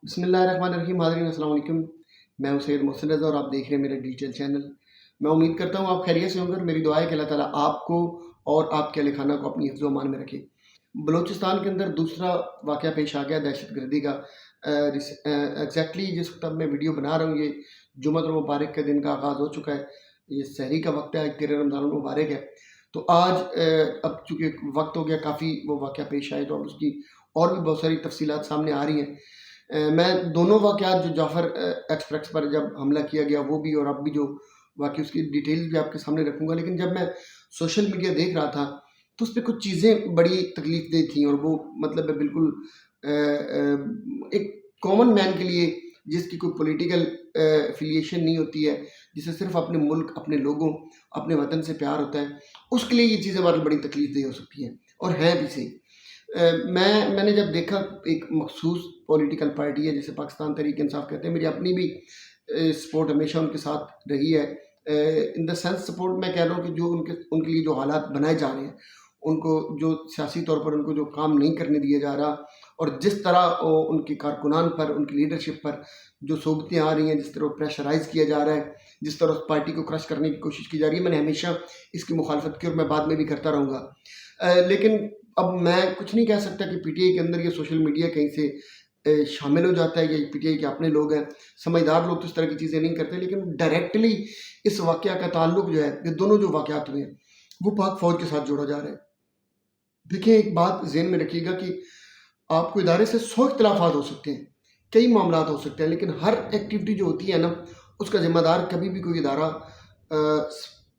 بسم اللہ الرحمن الرحیم. حاضرین السلام علیکم. میں ہوں سید محسن رضا اور آپ دیکھ رہے ہیں میرا ڈیجیٹل چینل. میں امید کرتا ہوں آپ خیریت سے ہوں گے اور میری دعا ہے کہ اللہ تعالیٰ آپ کو اور آپ کے اہل خانہ کو اپنی حفظ و امان میں رکھے. بلوچستان کے اندر دوسرا واقعہ پیش آ گیا دہشت گردی کا. ایگزیکٹلی جس وقت اب میں ویڈیو بنا رہا ہوں یہ جمعۃ المبارک کے دن کا آغاز ہو چکا ہے. یہ سحری کا وقت ہے, 13 رمضان المبارک ہے. تو آج اب چونکہ وقت ہو گیا کافی وہ واقعہ پیش آئے تو اب اس کی اور بھی بہت ساری تفصیلات سامنے آ رہی ہیں. میں دونوں واقعات جو جعفر ایکسپریس پر جب حملہ کیا گیا وہ بھی اور اب بھی جو واقعی اس کی ڈیٹیلز بھی آپ کے سامنے رکھوں گا, لیکن جب میں سوشل میڈیا دیکھ رہا تھا تو اس پہ کچھ چیزیں بڑی تکلیف دہ تھیں, اور وہ مطلب ہے بالکل ایک کامن مین کے لیے جس کی کوئی پولیٹیکل افیلیشن نہیں ہوتی ہے, جسے صرف اپنے ملک, اپنے لوگوں, اپنے وطن سے پیار ہوتا ہے, اس کے لیے یہ چیزیں بڑی تکلیف دہ ہو سکتی ہیں اور ہیں بھی صحیح. میں نے جب دیکھا ایک مخصوص پولیٹیکل پارٹی ہے جسے پاکستان تحریک انصاف کہتے ہیں, میری اپنی بھی سپورٹ ہمیشہ ان کے ساتھ رہی ہے. ان دا سینس سپورٹ میں کہہ رہا ہوں کہ جو ان کے لیے جو حالات بنائے جا رہے ہیں, ان کو جو سیاسی طور پر ان کو جو کام نہیں کرنے دیا جا رہا, اور جس طرح ان کے کارکنان پر, ان کی لیڈرشپ پر جو صحبتیں آ رہی ہیں, جس طرح پریشرائز کیا جا رہا ہے, جس طرح اس پارٹی کو کرش کرنے کی کوشش کی جا رہی ہے, میں نے ہمیشہ اس کی مخالفت کی اور میں بعد میں بھی کرتا رہوں گا. لیکن اب میں کچھ نہیں کہہ سکتا کہ پی ٹی آئی کے اندر یہ سوشل میڈیا کہیں سے شامل ہو جاتا ہے, یا پی ٹی آئی کے اپنے لوگ ہیں, سمجھدار لوگ تو اس طرح کی چیزیں نہیں کرتے, لیکن ڈائریکٹلی اس واقعہ کا تعلق جو ہے, یہ دونوں جو واقعات ہوئے ہیں وہ پاک فوج کے ساتھ جوڑا جا رہا ہے. دیکھیں ایک بات ذہن میں رکھیے گا کہ آپ کو ادارے سے 100 اختلافات ہو سکتے ہیں, کئی معاملات ہو سکتے ہیں, لیکن ہر ایکٹیویٹی جو ہوتی ہے نا اس کا ذمہ دار کبھی بھی کوئی ادارہ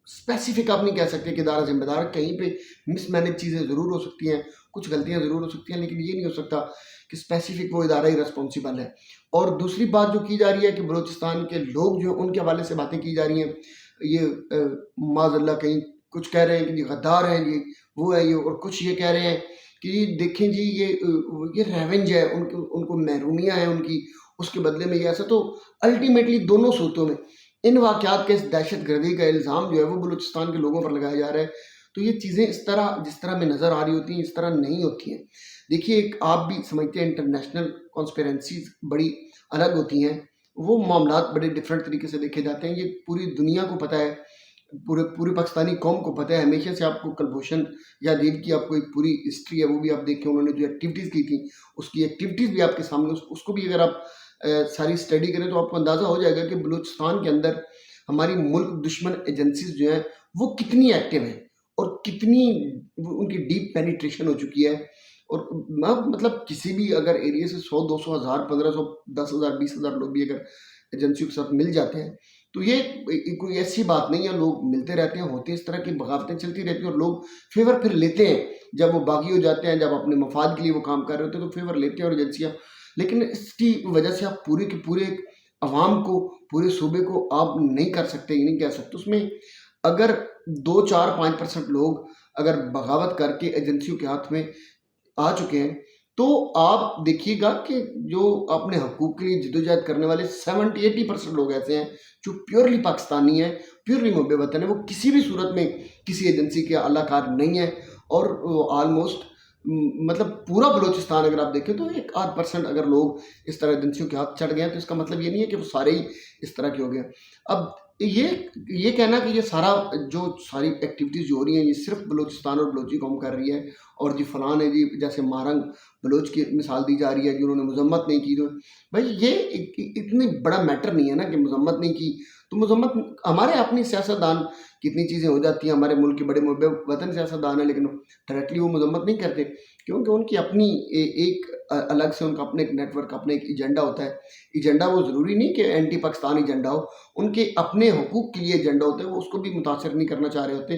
اسپیسیفک آپ نہیں کہہ سکتے کہ ادارہ ذمہ دار. کہیں پہ مس مینج چیزیں ضرور ہو سکتی ہیں, کچھ غلطیاں ضرور ہو سکتی ہیں, لیکن یہ نہیں ہو سکتا کہ اسپیسیفک وہ ادارہ ہی رسپانسیبل ہے. اور دوسری بات جو کی جا رہی ہے کہ بلوچستان کے لوگ جو ان کے حوالے سے باتیں کی جا رہی ہیں, یہ معاذ اللہ کہیں کچھ کہہ رہے ہیں کہ یہ غدار ہیں, یہ وہ ہے, یہ, اور کچھ یہ کہہ رہے ہیں کہ یہ دیکھیں جی یہ ریونج ہے, ان کو محرومیاں ہیں ان کی, اس کے بدلے میں یہ ایسا. تو الٹیمیٹلی دونوں صورتوں میں ان واقعات کے اس دہشت گردی کا الزام جو ہے وہ بلوچستان کے لوگوں پر لگایا جا رہا ہے. تو یہ چیزیں اس طرح جس طرح میں نظر آ رہی ہوتی ہیں اس طرح نہیں ہوتی ہیں. دیکھیے ایک آپ بھی سمجھتے ہیں انٹرنیشنل کانسپیرنسیز بڑی الگ ہوتی ہیں, وہ معاملات بڑے ڈفرینٹ طریقے سے دیکھے جاتے ہیں. یہ پوری دنیا کو پتہ ہے, پوری پاکستانی قوم کو پتہ ہے. ہمیشہ سے آپ کو کلبھوشن یادیو کی آپ کو ایک پوری ہسٹری ہے, وہ بھی آپ دیکھیں, انہوں نے جو ایکٹیویٹیز کی تھیں اس کی ایکٹیویٹیز بھی آپ کے سامنے, اس کو بھی اگر آپ ساری اسٹڈی کریں تو آپ کو اندازہ ہو جائے گا کہ بلوچستان کے اندر ہماری ملک دشمن ایجنسیز جو ہیں وہ کتنی ایکٹیو ہیں اور کتنی ان کی ڈیپ پینیٹریشن ہو چکی ہے. اور مطلب کسی بھی اگر ایریا سے 100 200 1000 1500 10,000 20,000 لوگ بھی اگر ایجنسیوں کے ساتھ مل جاتے ہیں تو یہ کوئی ایسی بات نہیں ہے. لوگ ملتے رہتے ہیں, ہوتے ہیں اس طرح کی بغاوتیں چلتی رہتی ہیں, اور لوگ فیور پھر لیتے ہیں جب وہ باغی ہو جاتے ہیں, جب اپنے مفاد کے لیے وہ کام کر رہے ہوتے ہیں تو فیور لیتے ہیں اور ایجنسیاں. لیکن اس کی وجہ سے آپ پورے کے پورے عوام کو, پورے صوبے کو آپ نہیں کر سکتے, یہ نہیں کہہ سکتے. اس میں اگر 2 4 5% لوگ اگر بغاوت کر کے ایجنسیوں کے ہاتھ میں آ چکے ہیں تو آپ دیکھیے گا کہ جو اپنے حقوق کے لیے جدوجہد کرنے والے 70-80% لوگ ایسے ہیں جو پیورلی پاکستانی ہیں, پیورلی محب وطن ہیں, وہ کسی بھی صورت میں کسی ایجنسی کے اعلیٰ کار نہیں ہیں. اور آلموسٹ مطلب پورا بلوچستان اگر آپ دیکھیں تو 1-8% اگر لوگ اس طرح ایجنسیوں کے ہاتھ چڑھ گئے ہیں تو اس کا مطلب یہ نہیں ہے کہ وہ سارے ہی اس طرح کے ہو گئے ہیں. اب یہ کہنا کہ یہ ساری ایکٹیویٹیز جو ہو رہی ہیں یہ صرف بلوچستان اور بلوچی قوم کر رہی ہے, اور جی فلان ہے جی, جیسے مارنگ بلوچ کی مثال دی جا رہی ہے کہ انہوں نے مذمت نہیں کی, تو بھائی یہ اتنی بڑا میٹر نہیں ہے نا کہ مذمت نہیں کی تو مذمت. ہمارے اپنی سیاستدان کتنی چیزیں ہو جاتی ہیں, ہمارے ملک کے بڑے محب وطن سیاستدان ہیں, لیکن ڈائریکٹلی وہ مذمت نہیں کرتے کیونکہ ان کی اپنی ایک الگ سے ان کا اپنے ایک نیٹ ورک, اپنے ایک ایجنڈا ہوتا ہے. ایجنڈا وہ ضروری نہیں کہ اینٹی پاکستان ایجنڈا ہو, ان کے اپنے حقوق کے لیے ایجنڈا ہوتا ہے, وہ اس کو بھی متاثر نہیں کرنا چاہ رہے ہوتے,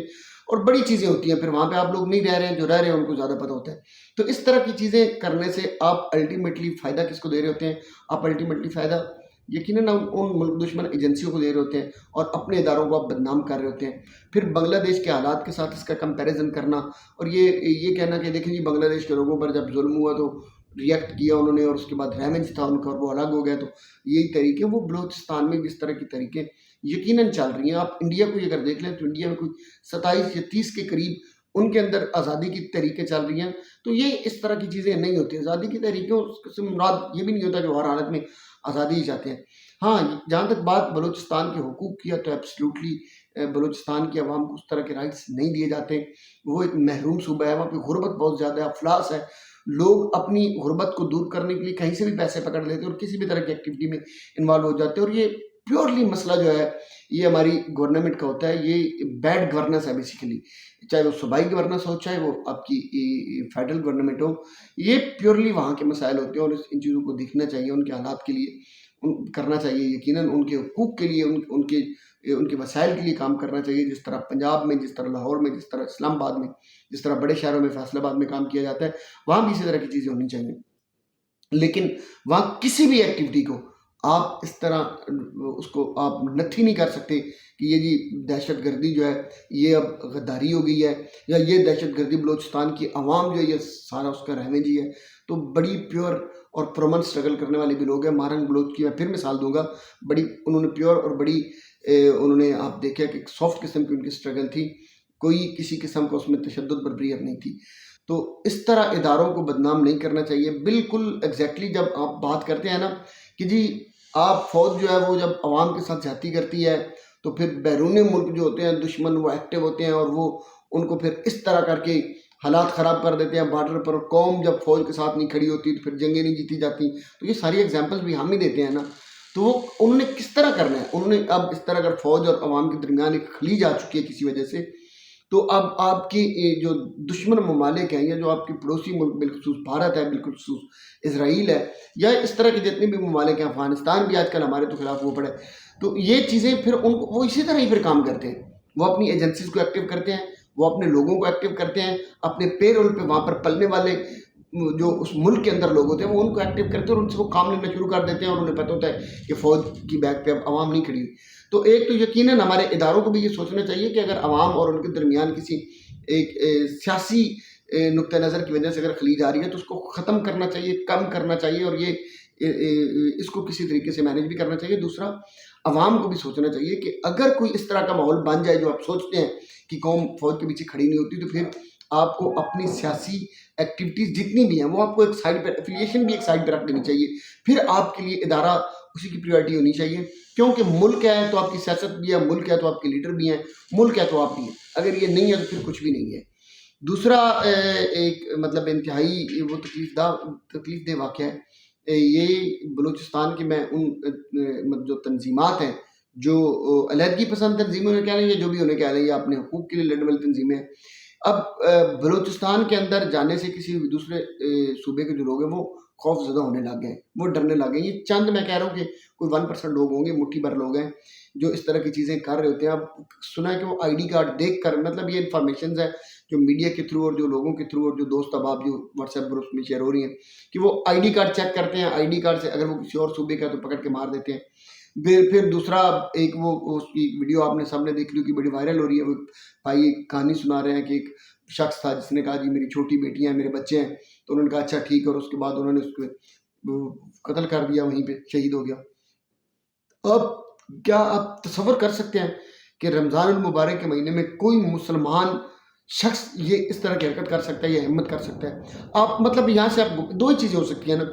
اور بڑی چیزیں ہوتی ہیں. پھر وہاں پہ آپ لوگ نہیں رہ رہے ہیں, جو رہ رہے ہیں ان کو زیادہ پتہ ہوتا ہے. تو اس طرح کی چیزیں کرنے سے آپ الٹیمیٹلی فائدہ کس کو دے رہے ہوتے ہیں؟ آپ الٹیمیٹلی فائدہ یقیناً ان ملک دشمن ایجنسیوں کو دے رہے ہوتے ہیں اور اپنے اداروں کو آپ بدنام کر رہے ہوتے ہیں. پھر بنگلہ دیش کے حالات کے ساتھ اس کا کمپیریزن کرنا اور یہ کہنا کہ دیکھیں جی بنگلہ دیش کے لوگوں پر جب ظلم ہوا تو ریئیکٹ کیا انہوں نے, اور اس کے بعد ریونج تھا ان کا اور وہ الگ ہو گیا. تو یہی طریقے وہ بلوچستان میں بھی اس طرح کی طریقے یقیناً چل رہی ہیں. آپ انڈیا کو اگر دیکھ لیں تو انڈیا میں کوئی 27 یا 30 کے قریب ان کے اندر آزادی کی تحریکیں چل رہی ہیں. تو یہ اس طرح کی چیزیں نہیں ہوتی. آزادی کی تحریکوں سے مراد یہ بھی نہیں ہوتا کہ وہ ہر حالت میں آزادی ہی چاہتے ہیں. ہاں جہاں تک بات بلوچستان کے حقوق کی ہے تو ایبسلیوٹلی بلوچستان کی عوام کو اس طرح کے رائٹس نہیں دیے جاتے. وہ ایک محروم صوبہ ہے, وہاں پہ غربت بہت زیادہ ہے, افلاس ہے. لوگ اپنی غربت کو دور کرنے کے لیے کہیں سے بھی پیسے پکڑ لیتے ہیں اور کسی بھی طرح کی ایکٹیویٹی میں انوالو ہو جاتے ہیں. اور یہ پیورلی مسئلہ جو ہے یہ ہماری گورنمنٹ کا ہوتا ہے. یہ بیڈ گورننس ہے بیسیکلی, چاہے وہ صوبائی گورننس ہو چاہے وہ آپ کی فیڈرل گورنمنٹ ہو. یہ پیورلی وہاں کے مسائل ہوتے ہیں اور ان چیزوں کو دیکھنا چاہیے, ان کے حالات کے لیے کرنا چاہیے, یقیناً ان کے حقوق کے لیے, ان کے وسائل کے لیے کام کرنا چاہیے. جس طرح پنجاب میں, جس طرح لاہور میں, جس طرح اسلام آباد میں, جس طرح بڑے شہروں میں فیصل آباد میں کام کیا جاتا ہے, وہاں بھی اسی طرح کی چیزیں ہونی چاہیے. لیکن وہاں کسی بھی ایکٹیویٹی کو آپ اس طرح اس کو آپ نتھی نہیں کر سکتے کہ یہ جی دہشت گردی جو ہے یہ اب غداری ہو گئی ہے, یا یہ دہشت گردی بلوچستان کی عوام جو ہے یہ سارا اس کا رہویں جی ہے. تو بڑی پیور اور پرامن سٹرگل کرنے والے بھی لوگ ہیں. مہرنگ بلوچ کی میں پھر مثال دوں گا, بڑی انہوں نے پیور اور بڑی انہوں نے آپ دیکھا کہ سافٹ قسم کی ان کی سٹرگل تھی, کوئی کسی قسم کا اس میں تشدد بربریت نہیں تھی. تو اس طرح اداروں کو بدنام نہیں کرنا چاہیے. بالکل ایگزیکٹلی جب آپ بات کرتے ہیں نا کہ جی آپ فوج جو ہے وہ جب عوام کے ساتھ زیادتی کرتی ہے تو پھر بیرون ملک جو ہوتے ہیں دشمن وہ ایکٹیو ہوتے ہیں اور وہ ان کو پھر اس طرح کر کے حالات خراب کر دیتے ہیں بارڈر پر. قوم جب فوج کے ساتھ نہیں کھڑی ہوتی تو پھر جنگیں نہیں جیتی جاتی. تو یہ ساری ایگزامپلس بھی ہم ہی دیتے ہیں نا. تو وہ انہوں نے کس طرح کرنا ہے, انہوں نے اب اس طرح اگر فوج اور عوام کے درمیان ایک خلیج آ چکی ہے کسی وجہ سے, تو اب آپ کی جو دشمن ممالک ہیں یا جو آپ کی پڑوسی ملک بالخصوص بھارت ہے, بالخصوص اسرائیل ہے, یا اس طرح کے جتنے بھی ممالک ہیں, افغانستان بھی آج کل ہمارے تو خلاف وہ پڑے, تو یہ چیزیں پھر ان کو وہ اسی طرح ہی پھر کام کرتے ہیں. وہ اپنی ایجنسیز کو ایکٹیو کرتے ہیں, وہ اپنے لوگوں کو ایکٹیو کرتے ہیں, اپنے پے رول پہ وہاں پر پلنے والے جو اس ملک کے اندر لوگ ہوتے ہیں وہ ان کو ایکٹیو کرتے ہیں اور ان سے وہ کام لینا شروع کر دیتے ہیں. اور انہیں پتہ ہوتا ہے کہ فوج کی بیک پہ اب عوام نہیں کھڑی ہوئی. تو ایک تو یقیناً ہمارے اداروں کو بھی یہ سوچنا چاہیے کہ اگر عوام اور ان کے درمیان کسی ایک سیاسی نقطہ نظر کی وجہ سے اگر خلیج آ رہی ہے تو اس کو ختم کرنا چاہیے, کم کرنا چاہیے, اور یہ اس کو کسی طریقے سے مینیج بھی کرنا چاہیے. دوسرا, عوام کو بھی سوچنا چاہیے کہ اگر کوئی اس طرح کا ماحول بن جائے جو آپ سوچتے ہیں کہ قوم فوج کے پیچھے کھڑی نہیں ہوتی, تو پھر آپ کو اپنی سیاسی ایکٹیویٹیز جتنی بھی ہیں وہ آپ کو ایک سائڈ پہ, افیلیشن بھی ایک سائڈ پہ رکھ دینی چاہیے. پھر آپ کے لیے ادارہ اسی کی پریورٹی ہونی چاہیے, کیونکہ ملک ہے تو آپ کی سیاست بھی ہے, ملک ہے تو آپ کے لیڈر بھی ہیں, ملک ہے تو آپ بھی ہیں. اگر یہ نہیں ہے تو پھر کچھ بھی نہیں ہے. دوسرا ایک مطلب انتہائی وہ تکلیف دہ واقعہ ہے یہ بلوچستان کے, میں ان جو تنظیمات ہیں جو علیحدگی پسند تنظیموں نے کہہ لیں یا جو بھی انہیں کہہ لیں یا اپنے حقوق کے لیے لڑنے والی تنظیمیں ہیں, اب بلوچستان کے اندر جانے سے کسی دوسرے صوبے کے جو لوگ ہیں وہ خوف زدہ ہونے لگ گئے ہیں, وہ ڈرنے لگ گئے ہیں. یہ چند میں کہہ رہا ہوں کہ کوئی 1% لوگ ہوں گے, مٹھی بھر لوگ ہیں جو اس طرح کی چیزیں کر رہے ہوتے ہیں. اب سنا ہے کہ وہ آئی ڈی کارڈ دیکھ کر, مطلب یہ انفارمیشنز ہے جو میڈیا کے تھرو اور جو لوگوں کے تھرو اور جو دوست احباب جو واٹس ایپ گروپس میں شیئر ہو رہی ہیں کہ وہ آئی ڈی کارڈ چیک کرتے ہیں, آئی ڈی کارڈ سے اگر وہ کسی اور صوبے کا تو پکڑ کے مار دیتے ہیں. پھر دوسرا ایک وہ اس کی ویڈیو آپ نے سامنے دیکھ لی کہ بڑی وائرل ہو رہی ہے. وہ بھائی ایک کہانی سنا رہے ہیں کہ ایک شخص تھا جس نے کہا جی میری چھوٹی بیٹیاں ہیں, میرے بچے ہیں. تو انہوں نے کہا اچھا ٹھیک ہے, اور اس کے بعد انہوں نے اس کو قتل کر دیا, وہیں پہ شہید ہو گیا. اب کیا آپ تصور کر سکتے ہیں کہ رمضان المبارک کے مہینے میں کوئی مسلمان شخص یہ اس طرح کی حرکت کر سکتا ہے یا ہمت کر سکتا ہے؟ آپ مطلب یہاں سے آپ دو ہی چیزیں ہو سکتی ہیں نا,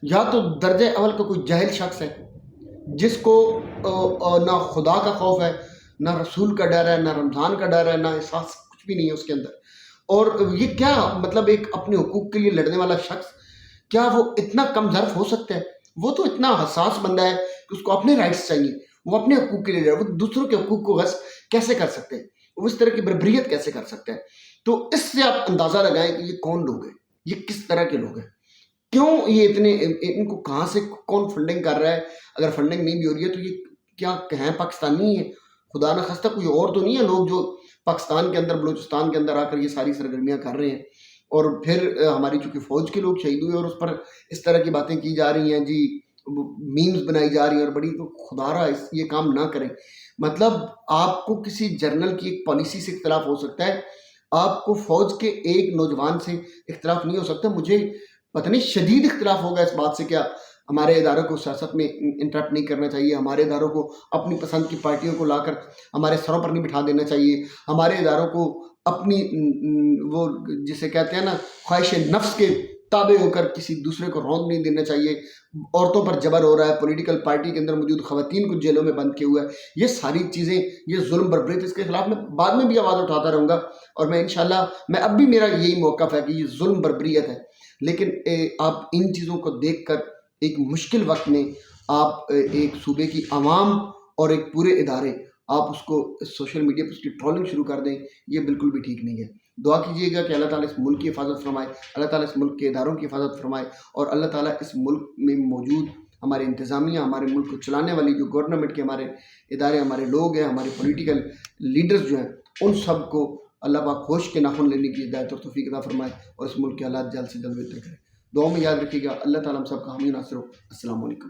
یا تو درجہ اول کا کوئی جاہل شخص ہے جس کو نہ خدا کا خوف ہے, نہ رسول کا ڈر ہے, نہ رمضان کا ڈر ہے, نہ احساس کچھ بھی نہیں ہے اس کے اندر. اور یہ کیا مطلب ایک اپنے حقوق کے لیے لڑنے والا شخص کیا وہ اتنا کم ظرف ہو سکتا ہے؟ وہ تو اتنا حساس بندہ ہے کہ اس کو اپنے رائٹس چاہیے, وہ اپنے حقوق کے لیے لڑے, وہ دوسروں کے حقوق کو غصب کیسے کر سکتے ہیں, وہ اس طرح کی بربریت کیسے کر سکتے ہیں؟ تو اس سے آپ اندازہ لگائیں کہ یہ کون لوگ ہیں, یہ کس طرح کے لوگ ہیں, کیوں یہ اتنے, ان کو کہاں سے کون فنڈنگ کر رہا ہے؟ اگر فنڈنگ نہیں بھی ہو رہی ہے تو یہ کیا ہیں پاکستانی ہیں؟ خدا نہ خواستہ کوئی اور تو نہیں ہے لوگ جو پاکستان کے اندر بلوچستان کے اندر آ کر یہ ساری سرگرمیاں کر رہے ہیں؟ اور پھر ہماری چونکہ فوج کے لوگ شہید ہوئے اور اس پر اس طرح کی باتیں کی جا رہی ہیں, جی میمز بنائی جا رہی ہیں, اور بڑی تو خدا رہا یہ کام نہ کریں. مطلب آپ کو کسی جرنل کی ایک پالیسی سے اختلاف ہو سکتا ہے, آپ کو فوج کے ایک نوجوان سے اختلاف نہیں ہو سکتا. مجھے پتہ نہیں شدید اختلاف ہوگا اس بات سے, کیا ہمارے اداروں کو سیاست میں انٹرپٹ نہیں کرنا چاہیے, ہمارے اداروں کو اپنی پسند کی پارٹیوں کو لا کر ہمارے سروں پر نہیں بٹھا دینا چاہیے, ہمارے اداروں کو اپنی وہ جسے کہتے ہیں نا خواہش نفس کے تابع ہو کر کسی دوسرے کو رونق نہیں دینا چاہیے. عورتوں پر جبر ہو رہا ہے، پولیٹیکل پارٹی کے اندر موجود خواتین کو جیلوں میں بند کیا ہوا ہے. یہ ساری چیزیں، یہ ظلم بربریت، اس کے خلاف میں بعد میں بھی آواز اٹھاتا رہوں گا. اور میں انشاءاللہ اب بھی میرا یہی موقف ہے کہ یہ ظلم بربریت ہے. لیکن آپ ان چیزوں کو دیکھ کر ایک مشکل وقت میں آپ ایک صوبے کی عوام اور ایک پورے ادارے آپ اس کو سوشل میڈیا پر اس کی ٹرولنگ شروع کر دیں، یہ بالکل بھی ٹھیک نہیں ہے. دعا کیجیے گا کہ اللہ تعالیٰ اس ملک کی حفاظت فرمائے، اللہ تعالیٰ اس ملک کے اداروں کی حفاظت فرمائے، اور اللہ تعالیٰ اس ملک میں موجود ہمارے انتظامیہ، ہمارے ملک کو چلانے والی جو گورنمنٹ کے ہمارے ادارے، ہمارے لوگ ہیں، ہمارے پولیٹیکل لیڈرز جو ہیں، ان سب کو اللہ پاک ہوش کے ناخن لینے کی ہدایت اور توفیق عطا فرمائے، اور اس ملک کے حالات جلد سے جلد بہتر کرے. دعاؤں میں یاد رکھیے گا. اللہ تعالیٰ ہم سب کا حامی و ناصر ہو. السلام علیکم.